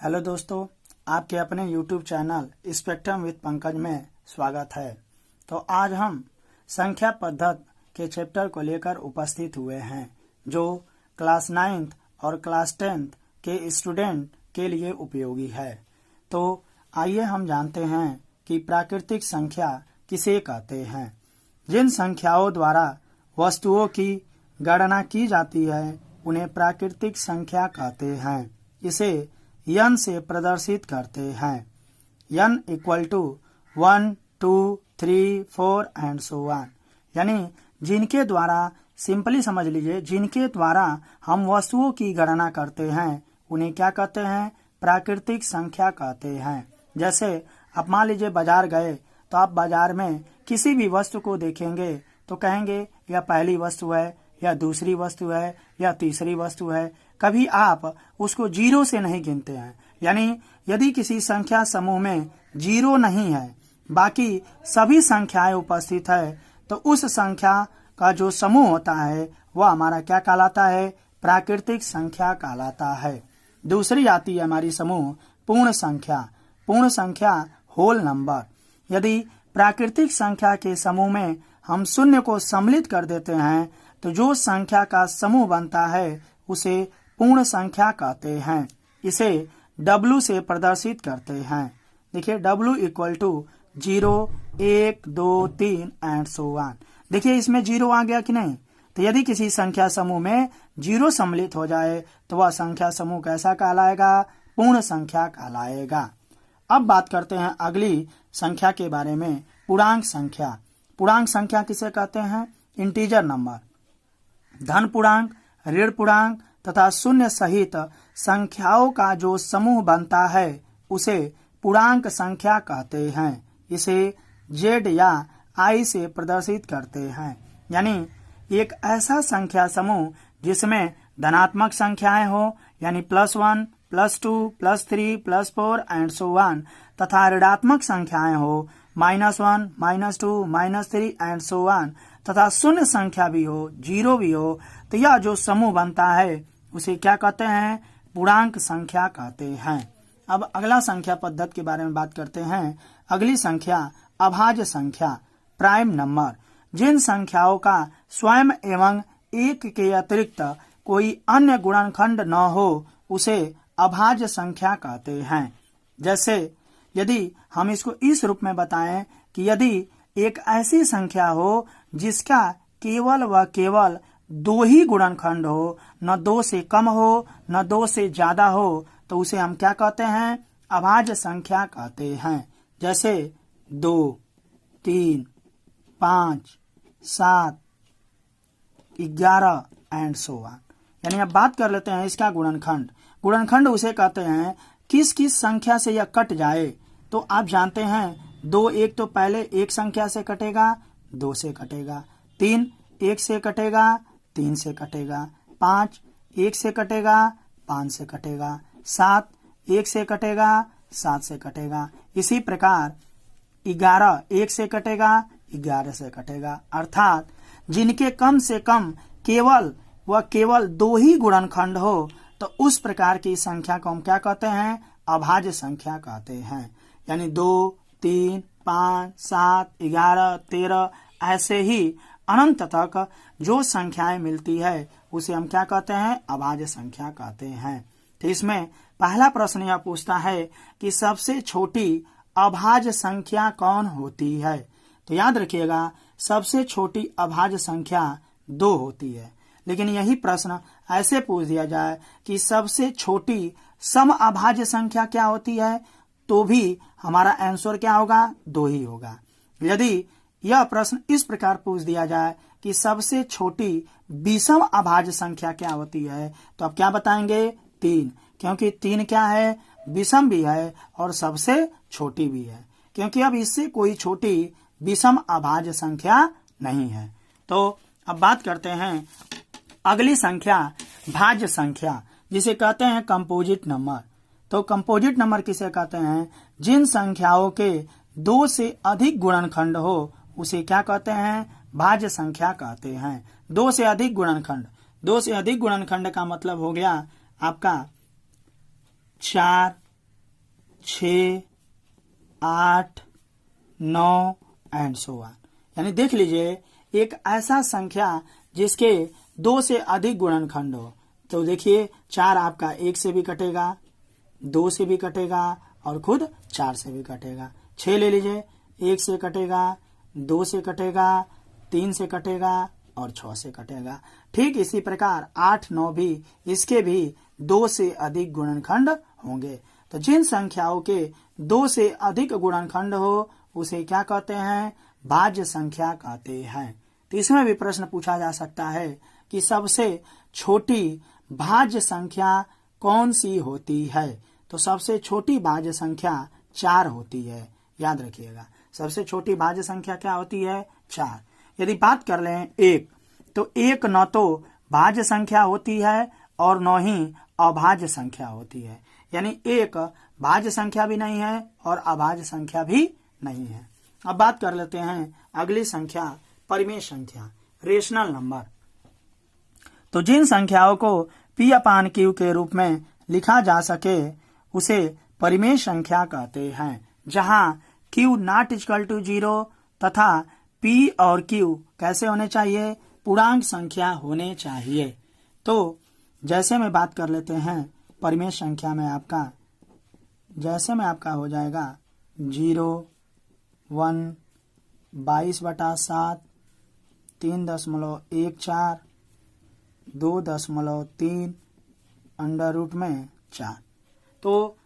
Hello दोस्तों, आपके अपने YouTube channel spectrum with Pankaj में स्वागत है। तो आज हम संख्या पद्धति के चैप्टर को लेकर उपस्थित हुए हैं जो क्लास 9th और क्लास 10th के स्टूडेंट के लिए उपयोगी है। तो आइए हम जानते हैं कि प्राकृतिक संख्या किसे कहते हैं। जिन संख्याओं द्वारा वस्तुओं की गणना की जाती है उन्हें प्राकृतिक संख्या कहते हैं। इसे n से प्रदर्शित करते हैं। n equal to 1, 2, 3, 4 and so on. यानी जिनके द्वारा, सिंपली समझ लीजिए, जिनके द्वारा हम वस्तुओं की गणना करते हैं उन्हें क्या कहते हैं? प्राकृतिक संख्या कहते हैं। जैसे आप मान लीजिए बाजार गए तो आप बाजार में किसी भी वस्तु को देखेंगे तो कहेंगे यह पहली वस्तु है, या दूसरी वस्तु है, या तीसरी वस्तु है। कभी आप उसको जीरो से नहीं गिनते हैं। यानी यदि किसी संख्या समूह में जीरो नहीं है, बाकी सभी संख्याएं उपस्थित है, तो उस संख्या का जो समूह होता है वह हमारा क्या कहलाता है? प्राकृतिक संख्या कहलाता है। दूसरी आती है हमारी समूह पूर्ण संख्या। पूर्ण संख्या होल नंबर। यदि प्राकृतिक संख्या के समूह में हम शून्य को सम्मिलित कर देते हैं तो जो संख्या का समूह बनता है उसे पूर्ण संख्या कहते हैं। इसे W से प्रदर्शित करते हैं। देखिए W equal to 0, 1, 2, 3 and so on. देखिए इसमें 0 आ गया कि नहीं? तो यदि किसी संख्या समूह में 0 सम्मिलित हो जाए तो वह संख्या समूह कैसा कहलाएगा? पूर्ण संख्या कहलाएगा। अब बात करते हैं अगली संख्या के बारे में, पूर्णांक संख्या। पूर्णांक संख्या किसे कहते हैं? Integer number. धन पूर्णांक, ऋण पूर्णांक तथा शून्य सहित संख्याओं का जो समूह बनता है उसे पूर्णांक संख्या कहते हैं। इसे Z या I से प्रदर्शित करते हैं। यानी एक ऐसा संख्या समूह जिसमें धनात्मक संख्याएं हो, यानी +1, +2, +3, +4 एंड सो ऑन, तथा ऋणात्मक संख्याएं हो, -1, -2, -3 एंड सो ऑन, तथा शून्य संख्या भी हो, 0 भी हो, तो यह जो समूह बनता है उसे क्या कहते हैं? पूर्णांक संख्या कहते हैं। अब अगला संख्या पद्धति के बारे में बात करते हैं। अगली संख्या अभाज्य संख्या, प्राइम नंबर। जिन संख्याओं का स्वयं एवं एक के अतिरिक्त कोई अन्य गुणनखंड न हो उसे अभाज्य संख्या कहते हैं। जैसे यदि हम इसको इस रूप में बताएं कि यदि एक ऐसी संख्या हो जिसका केवल व केवल 2 ही गुणनखंड हो, न 2 से कम हो न 2 से ज्यादा हो, तो उसे हम क्या कहते हैं? अभाज्य संख्या कहते हैं। जैसे 2, 3, 5, 7, 11 एंड सो ऑन। यानी अब बात कर लेते हैं इसका गुणनखंड। गुणनखंड उसे कहते हैं किस किस संख्या से यह कट जाए। तो आप जानते हैं 2, 1 तो पहले एक संख्या से कटेगा, 2 से कटेगा। 3 1 से कटेगा, 3 से कटेगा। 5 1 से कटेगा, 5 से कटेगा। 7 1 से कटेगा, 7 से कटेगा। इसी प्रकार 11 1 से कटेगा, 11 से कटेगा। अर्थात जिनके कम से कम केवल व केवल 2 ही गुणनखंड हो तो उस प्रकार की संख्या को हम क्या कहते हैं? अभाज्य संख्या कहते हैं। यानी 2, 3, 5, 7, 11, 13 ऐसे ही अनंत तक जो संख्याएं मिलती है उसे हम क्या कहते हैं? अभाज्य संख्या कहते हैं। तो इसमें पहला प्रश्न यह पूछता है कि सबसे छोटी अभाज्य संख्या कौन होती है? तो याद रखिएगा सबसे छोटी अभाज्य संख्या 2 होती है। लेकिन यही प्रश्न ऐसे पूछ दिया जाए कि सबसे छोटी सम अभाज्य संख्या क्या होती है, तो भी हमारा आंसर क्या होगा? 2 ही होगा। यदि यह प्रश्न इस प्रकार पूछ दिया जाए कि सबसे छोटी विषम अभाज्य संख्या क्या होती है, तो आप क्या बताएंगे? 3, क्योंकि 3 क्या है? विषम भी है और सबसे छोटी भी है, क्योंकि अब इससे कोई छोटी विषम अभाज्य संख्या नहीं है। तो अब बात करते हैं अगली संख्या भाज्य संख्या, जिसे कहते हैं कंपोजिट नंबर। तो कंपोजिट नंबर किसे कहते हैं? जिन संख्याओं के 2 से अधिक गुणनखंड हो उसे क्या कहते हैं? भाज्य संख्या कहते हैं। 2 से अधिक गुणनखंड। 2 से अधिक गुणनखंड का मतलब हो गया आपका 4, 6, 8, 9 एंड सो ऑन। यानी देख लीजिए एक ऐसा संख्या जिसके 2 से अधिक गुणनखंड हो, तो देखिए 4 आपका 1 से भी कटेगा, 2 से भी कटेगा और खुद 4 से भी कटेगा। 6 ले लीजिए, 1 से कटेगा, 2 से कटेगा, 3 से कटेगा और 6 से कटेगा। ठीक इसी प्रकार 8, 9 भी इसके भी 2 से अधिक गुणनखंड होंगे। तो जिन संख्याओं के 2 से अधिक गुणनखंड हो उसे क्या कहते हैं? भाज्य संख्या कहते हैं। तो इसमें भी प्रश्न पूछा जा सकता है कि सबसे छोटी भाज्य संख्या कौन सी होती है? तो सबसे छोटी भाज्य संख्या 4 होती है। याद रखिएगा, सबसे छोटी भाज्य संख्या क्या होती है? 4। यदि बात कर लें 1, तो 1 न तो भाज्य संख्या होती है और न ही अभाज्य संख्या होती है। यानी 1 भाज्य संख्या भी नहीं है और अभाज्य संख्या भी नहीं है। अब बात कर लेते हैं अगली संख्या, परिमेय संख्या, रेशनल नंबर। तो जिन संख्याओं को P/Q के रूप में लिखा जा सके उसे परिमेय संख्या कहते हैं, जहां Q नॉट इक्वल टू 0 तथा P और Q कैसे होने चाहिए? पूर्णांक संख्या होने चाहिए। तो जैसे में बात कर लेते हैं परिमेय संख्या में आपका, जैसे में आपका हो जाएगा 0, 1, 22/7, 3.14, 2.3 √4। तो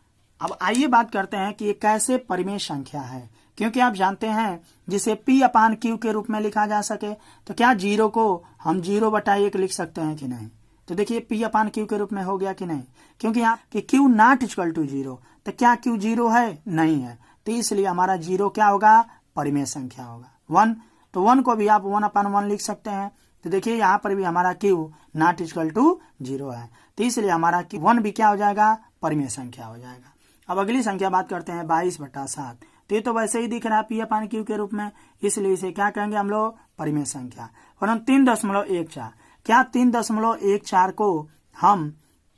अब आइए बात करते हैं कि ये कैसे परिमेय संख्या है, क्योंकि आप जानते हैं जिसे P/Q के रूप में लिखा जा सके तो क्या 0 को हम 0/1 लिख सकते हैं कि नहीं? तो देखिए P/Q के रूप में हो गया कि नहीं, क्योंकि यहाँ कि Q नॉट इक्वल टू 0, तो क्या Q 0 है? नहीं है। तो इसलिए हमारा 0 क्या होगा? परिमेय संख्या होगा। 1, तो 1 को भी आप 1/1 लिख सकते हैं। तो देखिए यहाँ पर भी हमारा Q नॉट इक्वल टू 0 है, तो इसलिए हमारा 1 भी क्या हो जाएगा? परिमेय संख्या हो जाएगा। अब अगली संख्या बात करते हैं 22/7। तो ये तो वैसे ही दिख रहा है P/Q के रूप में, इसलिए इसे क्या कहेंगे हम लोग? परिमेय संख्या। और 3.14, क्या 3.14 को हम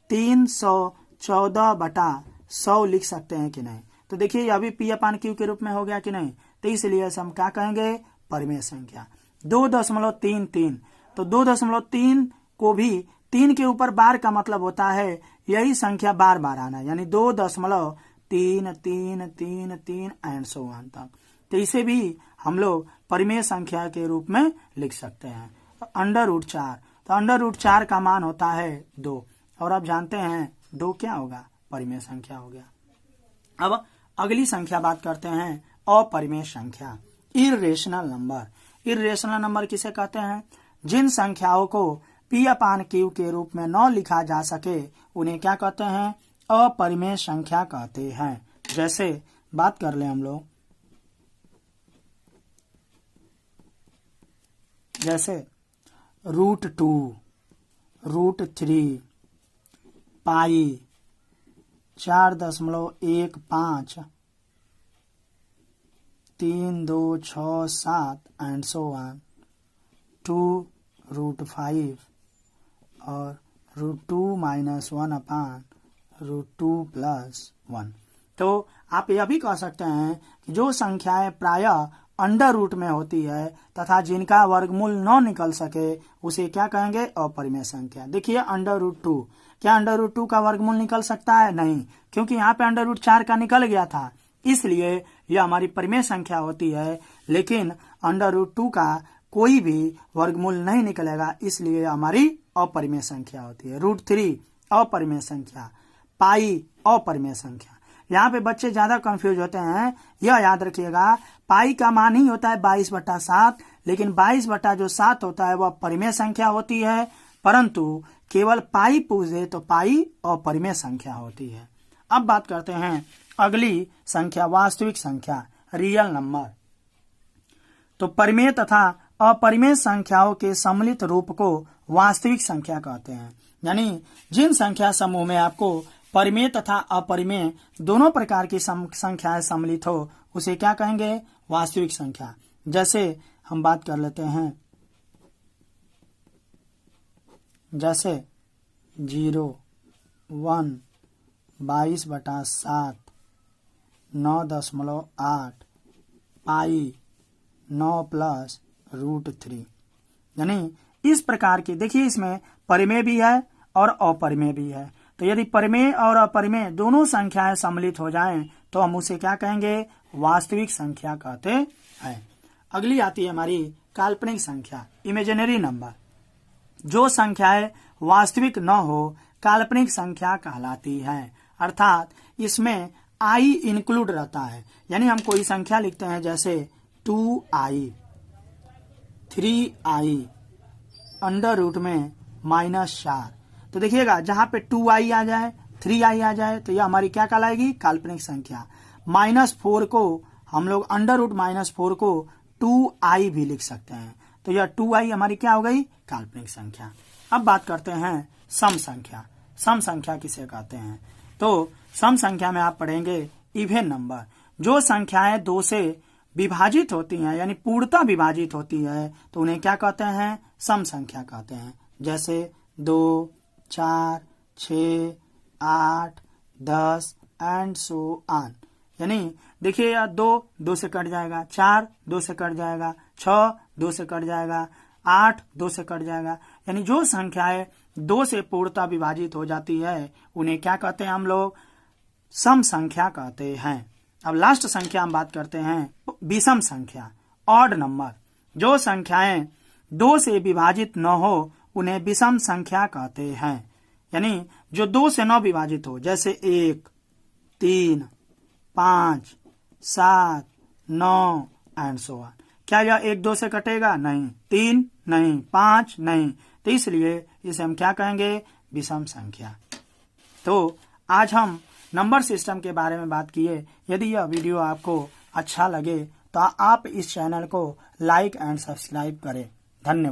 314/100 लिख सकते हैं कि नहीं? तो देखिए अभी P/Q के रूप में हो गया कि नहीं, तो इसलिए हम क्या कहेंगे? परिमेय संख्या। 2.33, तो 2.3 को भी 3 के ऊपर बार का मतलब होता है यही संख्या बार बार आना, यानी 2.333 एंड सो ऑन तक। तो इसे भी हम लोग परिमेय संख्या के रूप में लिख सकते हैं। √4, तो √4 का मान होता है 2, और आप जानते हैं 2 क्या होगा? परिमेय संख्या हो गया। अब अगली संख्या बात करते हैं अपरिमेय संख्या, इर्रेशनल नंबर। इर्रेशनल नंबर किसे कहते हैं? जिन संख्याओं को P/Q के रूप में न लिखा जा सके उन्हें क्या कहते हैं? अपरिमेय संख्या कहते हैं। जैसे बात कर ले हम लोग, जैसे √2, √3, पाई, 4.15, 3, 2, 6, 7 एंड सो ऑन, 2 √5 और √2 - 1/√2 + 1। तो आप यह भी कह सकते हैं कि जो संख्याएं प्रायः अंडर रूट में होती है तथा जिनका वर्गमूल न निकल सके उसे क्या कहेंगे? अपरिमेय संख्या। देखिए √2, क्या √2 का वर्गमूल निकल सकता है? नहीं, क्योंकि यहाँ पे √4 का निकल गया था, इसलिए यह हमारी परिमेय संख्या होती है। लेकिन √2 का कोई भी वर्गमूल नहीं निकलेगा, इसलिए हमारी अपरिमेय संख्या होती है। √3 अपरिमेय संख्या, पाई अपरिमेय संख्या। यहाँ पे बच्चे ज्यादा कंफ्यूज होते हैं, यह याद रखिएगा पाई का मान ही होता है 22/7, लेकिन 22/7 होता है वह परिमेय संख्या होती है, परंतु केवल पाई पूछ दे तो पाई अपरिमेय संख्या होती है। अब बात करते हैं अगली संख्या, वास्तविक संख्या, रियल नंबर। तो परिमेय तथा अपरिमेय संख्याओं के सम्मिलित रूप को वास्तविक संख्या कहते हैं। यानी जिन संख्या समूह में आपको परिमेय तथा अपरिमेय दोनों प्रकार की संख्याएं सम्मिलित हो उसे क्या कहेंगे? वास्तविक संख्या। जैसे हम बात कर लेते हैं, जैसे 0, 1, 22/7, 9.8 पाई 9 प्लस √3। यानी इस प्रकार की, देखिए इसमें परिमेय भी है और अपरिमेय भी है। तो यदि परिमेय और अपरिमेय दोनों संख्याएं सम्मिलित हो जाएं तो हम उसे क्या कहेंगे? वास्तविक संख्या कहते हैं। अगली आती है हमारी काल्पनिक संख्या, इमेजिनरी नंबर। जो संख्याएं वास्तविक न हो काल्पनिक संख्या कहलाती है। अर्थात इसमें आई इंक्लूड रहता है। यानी हम कोई संख्या लिखते हैं जैसे 2i, 3i, अंडर रूट में -4। तो देखिएगा जहां पे 2i आ जाए, 3i आ जाए तो यह हमारी क्या कहलाएगी? काल्पनिक संख्या। -4 को हम लोग अंडर रूट -4 को 2i भी लिख सकते हैं। तो यह 2i हमारी क्या हो गई? काल्पनिक संख्या। अब बात करते हैं सम संख्या। सम संख्या किसे कहते हैं? तो सम संख्या में आप पढ़ेंगे इवन नंबर। जो संख्याएं 2 से विभाजित होती हैं यानी पूर्णतः विभाजित होती है तो उन्हें क्या कहते हैं? सम संख्या कहते हैं। जैसे 2, 4, 6, 8, 10 एंड सो ऑन। यानी देखिए यार 2 से कट जाएगा, 4 2 से कट जाएगा, 6 2 से कट जाएगा, 8 2 से कट जाएगा। यानी जो संख्याएं 2 से पूर्णतः विभाजित हो जाती है उन्हें क्या कहते हैं? हम लोग सम संख्या कहते हैं। अब लास्ट संख्या हम बात करते हैं विषम संख्या, ऑड नंबर। जो संख्याएं 2 से विभाजित न हो उन्हें विषम संख्या कहते हैं। यानी जो 2 से न विभाजित हो, जैसे 1, 3, 5, 7, 9 एंड सो ऑन। क्या यह 1 2 से कटेगा? नहीं। 3 नहीं, 5 नहीं। तो इसलिए इसे हम क्या कहेंगे? विषम संख्या। तो आज हम नंबर सिस्टम के बारे में बात किए। यदि यह वीडियो आपको अच्छा लगे तो आप इस चैनल को लाइक एंड सब्सक्राइब करें। धन्यवाद।